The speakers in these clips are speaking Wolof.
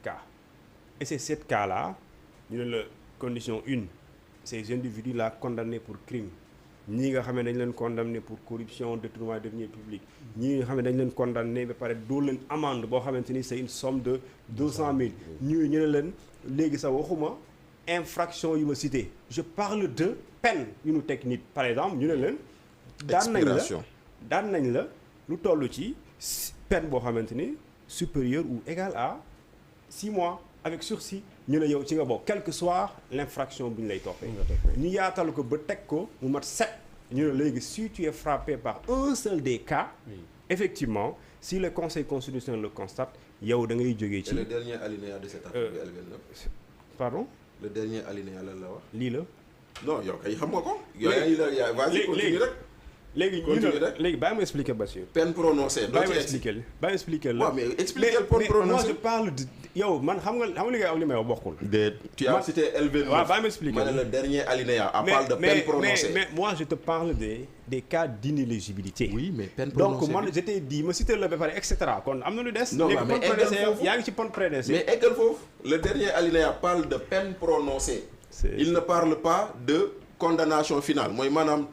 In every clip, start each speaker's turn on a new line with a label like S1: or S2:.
S1: cas et c'est 7 cas-là ñu ne la condition 1 ces individus-là condamnés pour crime ñii nga xam ne dañ leen condamné pour corruption détournement de deniers publics ñii nga xam ne dañ leen condamné ba pare dóor leen amende boo xamante ni c'est une somme de 200 000 ñu ne leen léegi sax waxuma infraction yu ma cité je parle de peine yu nu teg nit par exemple ñu ne leen daan nañ la lu toll ci peine boo xamante ni supérieur ou égal à 6 mois avec sursis ñu ne yow ci nga bokk quelle que soit l'infraction bu ñu lay toppee ñu yaatal ko ba teg ko mu mat 7 ñu ne léegi si tu es frappé par un seul des cas effectivement si le conseil constitutionnel le constate yow da ngay jógee ci.
S2: Et le dernier alinéa de cet article L29.
S1: Pardon.
S2: Le dernier alinéa lan la wax.
S1: lii la.
S2: non yow kay xam nga ko. yow vas-y continue rek.
S1: léegi ñu ne léegi bàyyi ma expliquer Bassirou.
S2: peine prononcée doo ci
S1: bàyyi ma expliquer la.
S2: waaw mais expliquer peine prononcée.
S1: moi je parle de yow man xam nga li ngay am li may wax bokkul.
S2: tu as cité L29.
S1: waaw bàyyi ma expliquer
S2: ma ne le dernier alinéa. parle de peine prononcée.
S1: mais moi je te parle des cas d'inéligibilité.
S2: oui mais peine prononcée
S1: donc man je t'ai dit ma cité la ba pare et cetera kon am na lu des.
S2: non mais eggal foofu
S1: yaa ngi ci pont prédécé.
S2: mais eggal foofu le dernier alinéa parle de peine prononcée. il ne parle pas de condamnation finale mooy maanaam.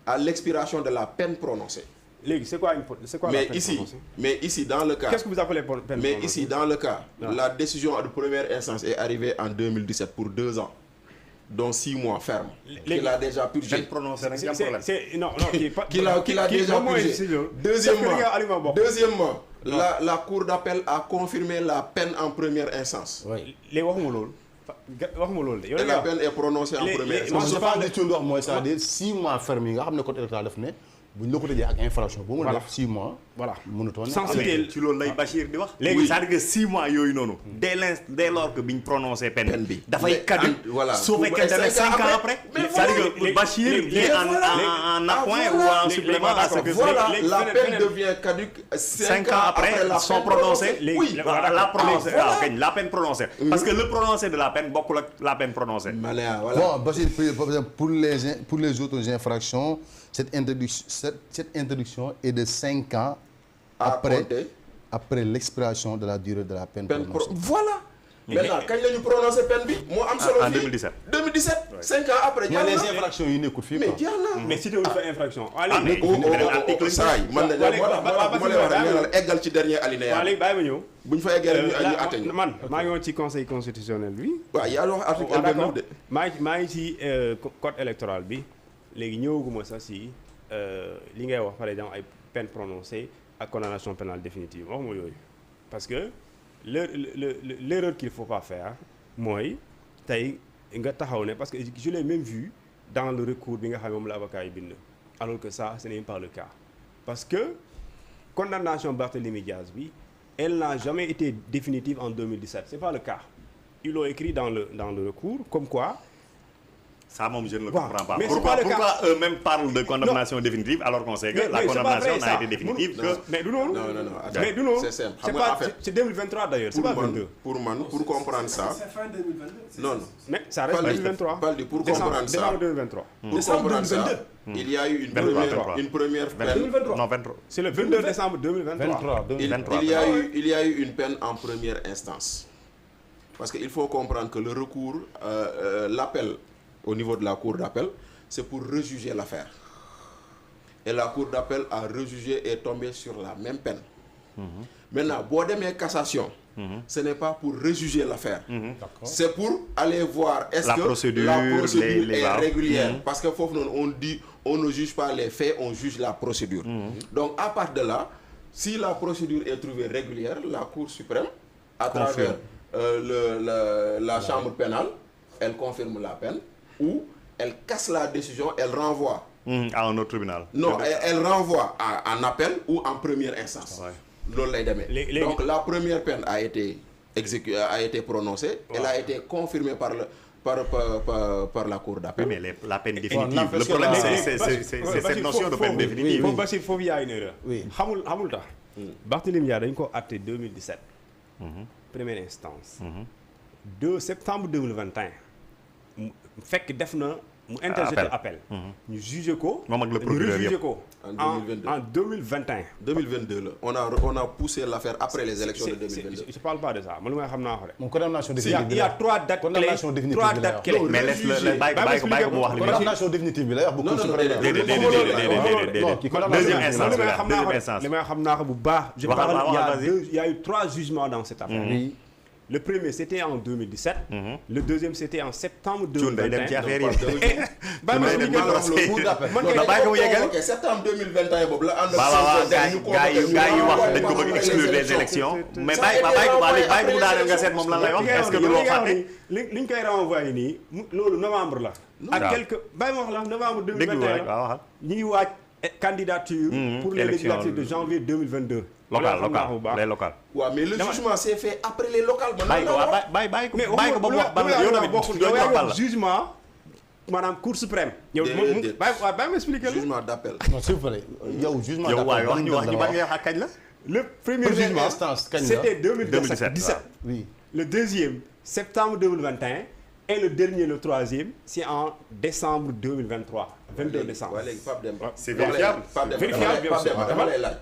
S2: À l'expiration de la peine prononcée.
S1: Léegi c'est quoi la peine prononcée?
S2: Mais ici dans le cas.
S1: Qu'est-ce que vous appelez peine prononcée?
S2: Mais ici dans le cas, la décision de première instance est arrivée en 2017 pour 2 ans, dont 6 mois ferme. Qu'il a déjà purgé.
S3: Peine prononcée rek am problème.
S1: Non
S2: qu'il a déjà purgé. Deuxièmement, la cour d'appel a confirmé la peine en première instance.
S1: Oui. Léegi waxuma loolu. waxuma loolu de.
S2: Et la peine est prononcée en première instance.
S4: je parle de ci wax mooy c'est-à-dire 6 mois ferme yi nga xam ne code électoral def ne bu ñu la ko tëjee ak infraction bu mu def 6 mois.
S1: voilà
S4: mënutoon
S1: sans citer
S3: ci loolu lay Bachir di wax.
S1: léegi
S3: c'est-à-dire que 6 mois yooyu noonu. dès lors que biñ prononcé peine bi. dafay caduc
S2: voilà
S3: su fekkee ne 5 ans après. c'est-à-dire que Bachir est en appoint ou en supplément à ce que.
S2: Voilà, la peine devient caduque
S3: 5 ans après sont prononcés.
S2: Oui,
S3: la peine prononcée. Parce que le prononcé de la peine bokkul ak la peine prononcée.
S2: Voilà.
S4: Bon, Bachir, pour les autres infractions, cette interdiction est de 5 ans après l'expiration de la durée de la peine prononcée.
S2: Voilà. Maintenant kañ la ñu prononcé peine bi. moo am solo
S3: en 2017.
S2: 2017. 5 ans après.
S4: mais les infractions yi nekkul fii quoi.
S2: mais jeex na.
S1: mais si teewul fa infraction.
S2: saa yi man de bu ma lay wax rek nee na la eggal ci dernier alinéa.
S1: waaw léegi bàyyi ma ñëw.
S2: bu ñu fa eggee rek ñu àtte ñu.
S1: man maa ngi woon ci conseil constitutionnel bi.
S2: waaw yaa wax article L29 de.
S1: maa ngi ci code électoral bi léegi ñëwaguma sax si li ngay wax par exemple ay peine prononcée ak condamnation pénale définitive waxuma yooyu parce que l'erreur qu'il faut pas faire mooy tey nga taxaw ne parce que je l'ai même vu dans le recours bi nga xam ne moom la avocat yi bind alors que ça ce n'est pas le cas parce que condamnation Barthélémy Diaz bi elle n'a jamais été définitive en 2017 c'est pas le cas ils l'ont écrit dans le recours comme quoi.
S3: Ça moom je ne le comprends pas.
S1: Mais
S3: pourquoi eux-mêmes parlent de condamnation définitive alors qu'on sait que la condamnation n'a été définitive que.
S1: mais du noonu.
S2: non
S1: mais du noonu.
S2: c'est simple
S1: c'est pas c'est 2023 d'ailleurs. c'est pas 22.
S2: pour comprendre ça.
S5: C'est fin 2022.
S2: non
S1: mais ça reste 2023.
S2: Paldi pour comprendre ça
S1: décembre 2023.
S2: pour comprendre ça. il y a eu une première peine.
S3: non 23.
S1: c'est le 22 décembre 2023.
S2: Il y a eu une peine en première instance. Parce que il faut comprendre que le recours l'appel au niveau de la cour d'appel, c'est pour rejuger l'affaire. Et la cour d'appel a rejugé et est tombée sur la même peine. Maintenant, boo demee cassation, ce n'est pas pour rejuger l'affaire. C'est pour aller voir est-ce que la procédure est régulière. Parce que foofu noonu on dit on ne juge pas les faits, on juge la procédure. Donc à partir de là, si la procédure est trouvée régulière, la Cour suprême, à travers la chambre pénale, elle confirme la peine. Ou elle casse la décision, elle renvoie.
S3: À un autre tribunal.
S2: Non, elle renvoie en appel ou en première instance. Loolu lay demee. Donc la première peine a été prononcée. Elle a été confirmée par la cour d'appel.
S3: Oui, mais la peine définitive. Le problème c'est cette notion de peine définitive.
S1: Foofu y a une erreur. Oui. xamul tax. Barthélémy Dias dañ ko àtte 2017. Première instance. 2 septembre 2021. fekk def na mu interjeté appel. ñu jugé ko.
S3: moom ak le procureur
S1: ñu
S3: yëpp
S1: ko en 2021.
S2: 2022 la on a poussé l'affaire après les élections de 2022.
S1: je parle pas de ça man lu may xam naa ko rek.
S4: moom condamnation définitive
S1: il y a 3 dates clés.
S3: mais bàyyi ko mu wax li
S4: condamnation définitive bi lay wax.
S2: non
S3: deuxième instance
S1: li may xam naa ko bu baax. je parle il y a eu 3 jugements dans cette affaire. Le premier, c'était en 2017. Le deuxième, c'était en septembre 2021.
S2: Septembre 2021 boobu la ànd
S3: gars yi wax dañ ko bëgg exclure des élections. mais bàyyi ko mu daaneel nga seet moom lan lay wax. est-ce que du loo fàtte
S1: li ñu koy renvoyé nii loolu novembre la. ak quelques bàyyi ma wax la novembre 2021 la ñu ngi waaj candidature pour les législatives de janvier 2022.
S3: les locales.
S2: waaw mais le jugement s'est fait après les locales.
S3: bàyyi ko ba mu wax ban la yow tamit
S1: jugement maanaam cour suprême. yow bàyyi ma expliquer la.
S2: jugement d'appel.
S4: non s'il vous plaît yow jugement
S3: d'appel yow wax ñu ban ngay wax ak kañ la.
S1: le premier jugement c'était 2017.
S4: oui.
S1: Le deuxième septembre 2021 et le dernier le troisième c'est en décembre 2023. 22 décembre.
S2: waaw léegi Pape Demba.
S3: c'est vérifiable.
S2: dama lay laaj.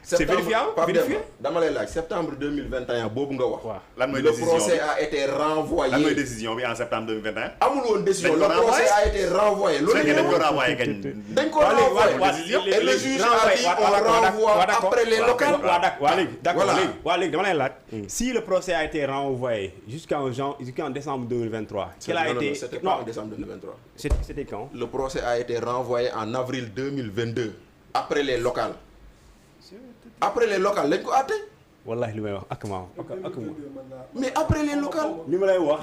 S1: c'est vérifiable vérifié.
S2: dama lay laaj septembre 2021 boobu nga wax.
S1: waaw
S3: lan mooy
S2: le
S3: décision
S2: procès a été renvoyé.
S3: lan mooy décision bi en septembre 2021.
S2: amul woon décision le procès a été renvoyé.
S3: loolu dañ ko renvoyé kañ.
S2: dañ ko renvoyé et le juge a dit on renvoie après les locales.
S1: waaw léegi dama lay laaj. si le procès a été renvoyé jusqu'en décembre 2023. quel a été
S2: c'était pas en décembre 2023.
S1: c'était quand.
S2: Le procès a été renvoyé en avril 2022 après les locales. Après les locales lañ ko àtte.
S1: wallahi li may wax ak ma
S2: mais après les locales.
S1: li ma lay wax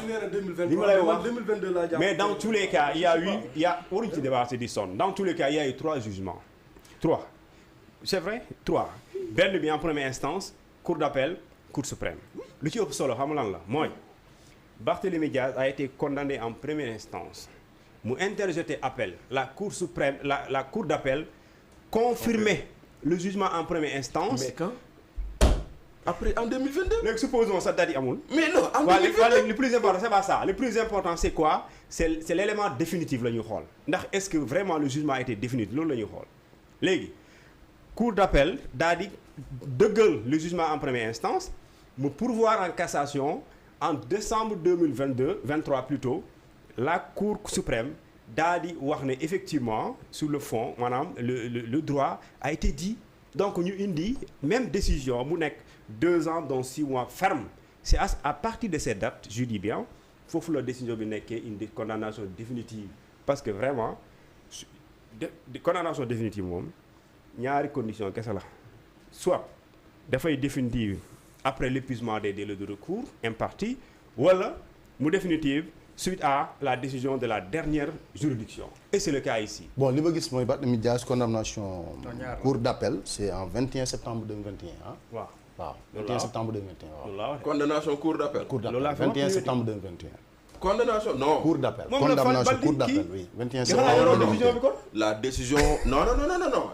S1: mais dans tous les cas il y a waruñu ci débattre di sonn dans tous les cas il y a eu 3 jugements. 3 c'est vrai 3 benn bi en première instance cour d'appel cour suprême lu ci ëpp solo xam lan la mooy Barthélémy Diaz a été condamné en première instance mu interjeté appel la cour suprême la cour d'appel confirmé le jugement en première instance.
S2: Mais quand? Après en 2022.
S1: léegi supposons ça date yi amul.
S2: mais non en 2022
S1: le plus important c'est pas ça le plus important c'est quoi c'est l'élément définitif la ñuy xool ndax est-ce que vraiment le jugement a été définitif loolu la ñuy xool léegi cour d'appel daal di dëggal le jugement en première instance mu pourvoir en cassation en décembre 23 plutôt la cour suprême daal di wax ne effectivement sur le fond maanaam le droit a été dit donc ñu indi même décision mu nekk 2 ans dont 6 mois ferme c'est à partir de ces dates je dis bien foofu la décision bi nekkee une condamnation définitive parce que vraiment condamnation définitive moom ñaari condition kese la soit dafay définitive après l'épuisement des délais de recours impartis wala mu définitive suite à la décision de la dernière juridiction et c'est le cas ici.
S4: Bon li ma gis mooy Barthélémy Dias condamnation cour d'appel c'est en 21 septembre 2021 ah. waaw 21 septembre 2021 waaw.
S2: condamnation cour d'appel.
S4: cour d'appel 21 septembre 2021.
S2: condamnation non.
S4: cour d'appel condamnation cour d'appel oui 21 septembre 2021.
S2: La décision non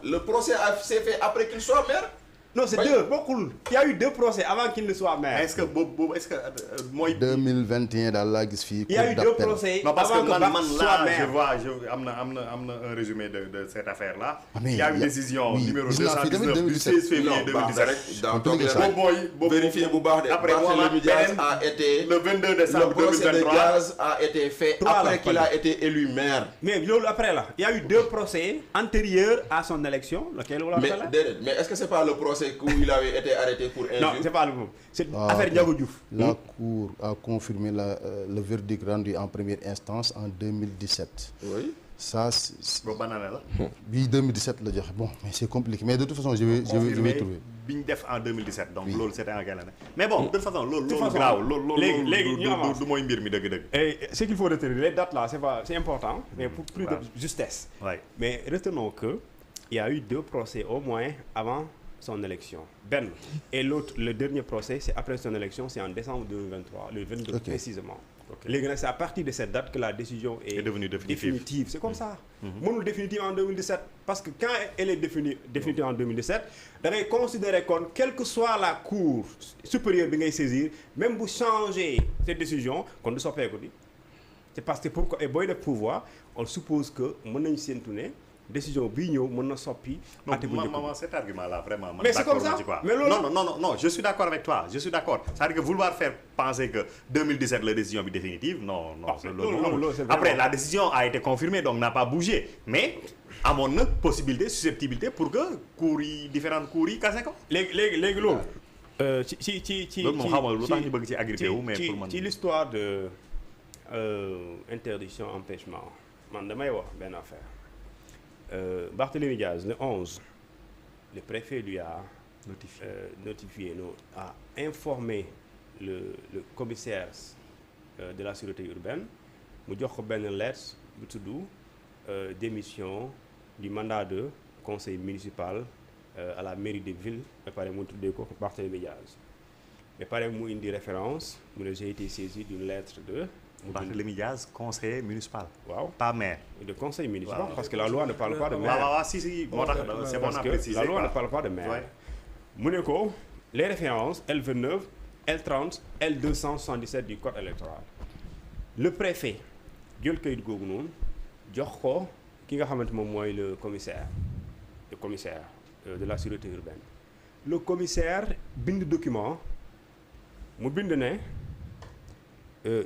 S2: le procès s'est fait après qu'il soit maire.
S1: Non, c'est deux bokkul. Il y a eu 2 procès avant qu'il ne soit maire.
S3: Est-ce que boobu est-ce que mooy.
S4: 2021 daal laa gis fii.
S1: Il y a eu 2 procès
S3: non parce
S1: avant
S3: que man
S1: soit maire.
S3: je vois am na un résumé de cette affaire là.
S4: mais
S3: il y a une décision numéro 219 du 16 février 2017.
S2: dans boobu vérifier bu baax de.
S3: après
S2: Barthélémy Dias a été
S3: le 22 décembre 2023
S2: le procès de Diaz a été fait après qu'il a été élu maire.
S1: Mais loolu après là, il y a eu 2 procès antérieurs à son élection, lequel on l'appelle là.
S2: Mais est-ce que c'est pas le procès où il avait été arrêté pour injure?
S1: Non, c'est pas le même. C'est affaire Ndiago Diouf.
S4: La Cour a confirmé le verdict rendu en première instance en 2017.
S2: Oui.
S4: Ça
S3: boobu ban année la.
S4: bii 2017 la joxe bon mais c'est compliqué mais de toute façon je vais trouver.
S3: bi ñu def en 2017 donc loolu c'était en quelle année. mais bon de toute façon loolu
S1: graaw
S3: léegi du mooy mbir mi dëgg-dëgg.
S1: Et ce qu'il faut retenir les dates là c'est important mais pour plus de justesse.
S3: Ouais.
S1: Mais retenons que il y a eu 2 procès au moins avant son élection. Ben et l'autre le dernier procès c'est après son élection c'est en décembre 2023 le 22 précisément. Léegi nag c'est à partir de cette date que la décision est devenue définitive. C'est comme ça. Mënul définitive en 2017 parce que quand elle est définitive en 2017 da ngay considérer kon quelle que soit la cour supérieure bi ngay saisir même bu changer cette décision kon du soppeeku di c'est parce que pourquoi booy def pouvoir on suppose que mën nañu séntu ne décision bii ñëw mën na soppi.
S3: non cet argument là vraiment.
S1: mais c'est comme ça mais loolu
S3: non je suis d'accord avec toi je suis d'accord c'est-à-dire que vouloir faire penser que 2017 la décision bi définitive non loolu après la décision a été confirmée donc n'a pas bougé mais amoon na possibilité susceptibilité pour que cours yi différentes cours yi kase ko.
S1: léegi loolu. ci
S3: loolu moom xamal lu tax ñu bëgg ci agrippé wu mais pour man
S1: ci l'histoire de interdiction empêchement man damay wax benn affaire. Barthélémy Diaz, le 11, le préfet lui a a informé le commissaire de la sûreté urbaine mu jox ko benn lettre bu tudd démission du mandat de conseil municipal à la mairie de ville ba pare mu tuddee ko Barthélémy Diaz ba pare mu indi référence mu ne j'ai été saisi d'une lettre de
S3: Barthélémy Diaz, conseiller municipal.
S1: Waaw.
S3: Pas maire.
S1: De conseil municipal, parce que la loi ne parle pas de maire.
S3: waaw si moo tax c'est bon à préciser.
S1: La loi ne parle pas de maire. Ouais. Mu ne ko les références L29, L30, L277 du code électoral. Le préfet jël kayit googu noonu jox ko ki nga xamante moom mooy le commissaire de la sûreté urbaine. Le commissaire bind document mu bind ne.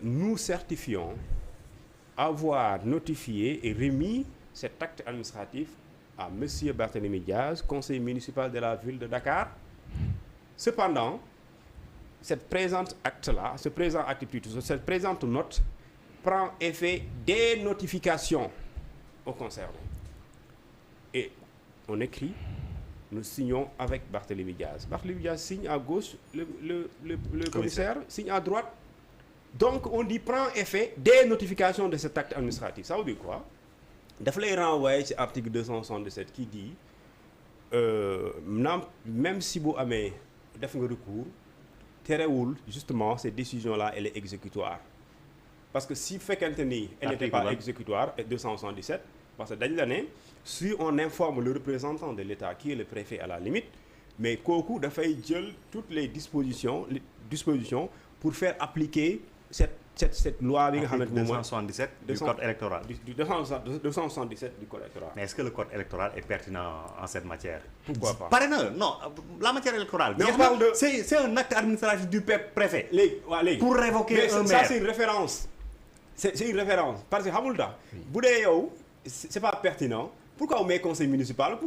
S1: Nous certifions avoir notifié et remis cet acte administratif à monsieur Barthélémy Diaz, conseiller municipal de la ville de Dakar. Cependant, cette présente note prend effet dès notification au concerné. Et on écrit, nous signons avec Barthélémy Diaz. Barthélémy Diaz signe à gauche, le commissaire signe à droite. Donc on dit prend effet dès notification de cet acte administratif. Ça veut dire quoi? Daf lay renvoyer ci article 277 qui dit même si bu amee def nga recours terewul justement cette décision là elle est exécutoire. Parce que si fekkente ni elle n'était pas exécutoire 277 parce que dañ la ne si on informe le représentant de l'État qui est le préfet à la limite mais kooku dafay jël toutes les dispositions pour faire appliquer cette loi bi nga xamante ne mooy
S3: 277 du code électoral.
S1: Du 277 du code électoral.
S3: Mais est-ce que le code électoral est pertinent en cette matière?
S1: Pourquoi pas?
S3: Pare na non la matière électorale.
S1: Mais on parle de
S3: c'est un acte administratif du préfet.
S1: léegi
S3: pour révoquer un maire.
S1: Ça c'est une référence. C'est une référence parce que xamul tax bu dee yow c'est pas pertinent pourquoi on met conseil municipal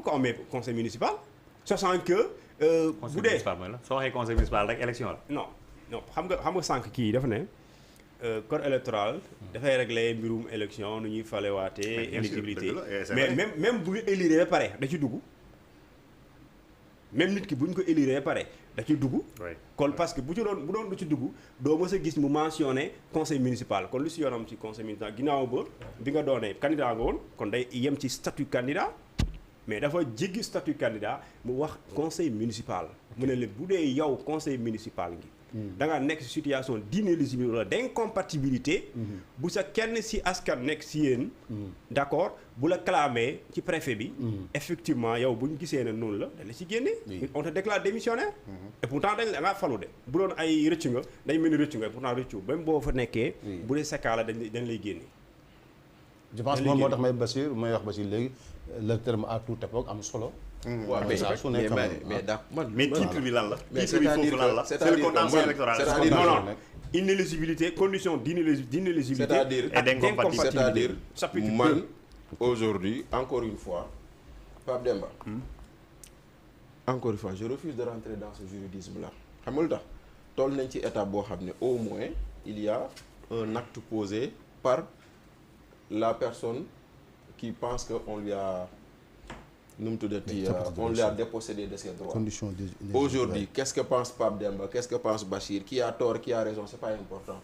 S1: sachant que bu dee
S3: soo waxee conseil municipal rek élection la.
S1: non xam nga sànq kii dafa ne code électoral dafay régler mbirum élection nu ñuy falewaatee éligibilité mais même bu ñu élire ba pare da ci dugg même nit ki bu ñu ko élire ba pare da ci dugg kon parce que bu doon du ci dugg doo mës a gis mu mentionné conseil municipal kon lu si yoonam ci conseil municipal ginnaaw ba bi nga doonee candidat nga woon kon day yem ci statut candidat mais dafa jéggi statut candidat mu wax conseil municipal mu ne la bu dee yow conseil municipal ngi da nga nekk si situation d'inéligibilité wala d'incompatibilité bu sa kenn si askan nekk si yéen d'accord bu la clamé ci préfet bi effectivement yow bu ñu gisee ne noonu la dañ la ci génne on te déclare démissionnaire et pourtant dañ la nga falu de bu doon ay rëcc nga dañ mel ni rëcc nga pourtant rëccu même boo fa nekkee bu dee sakkaa la dañ lay génne
S4: je pense moom moo tax may wax Bachir léegi le terme à toute époque am solo.
S2: waaw mais
S3: titre bi lan la. titre bi foofu lan la. c'est le contentieux électoral.
S1: non inéligibilité condition d'inéligibilité
S2: et
S1: d'incompatibilité.
S2: c'est-à-dire man aujourd'hui encore une fois Pape Demba. encore une fois je refuse de rentrer dans ce juridisme là xam nga lu tax toll nañ ci étape boo xam ne au moins il y a un acte posé par la personne qui pense que on lui a on lui a dépossédé de ses droits. Aujourd'hui, qu'est-ce que pense Pape Demba, qu'est-ce que pense Bachir, qui a tort, qui a raison, c'est pas important.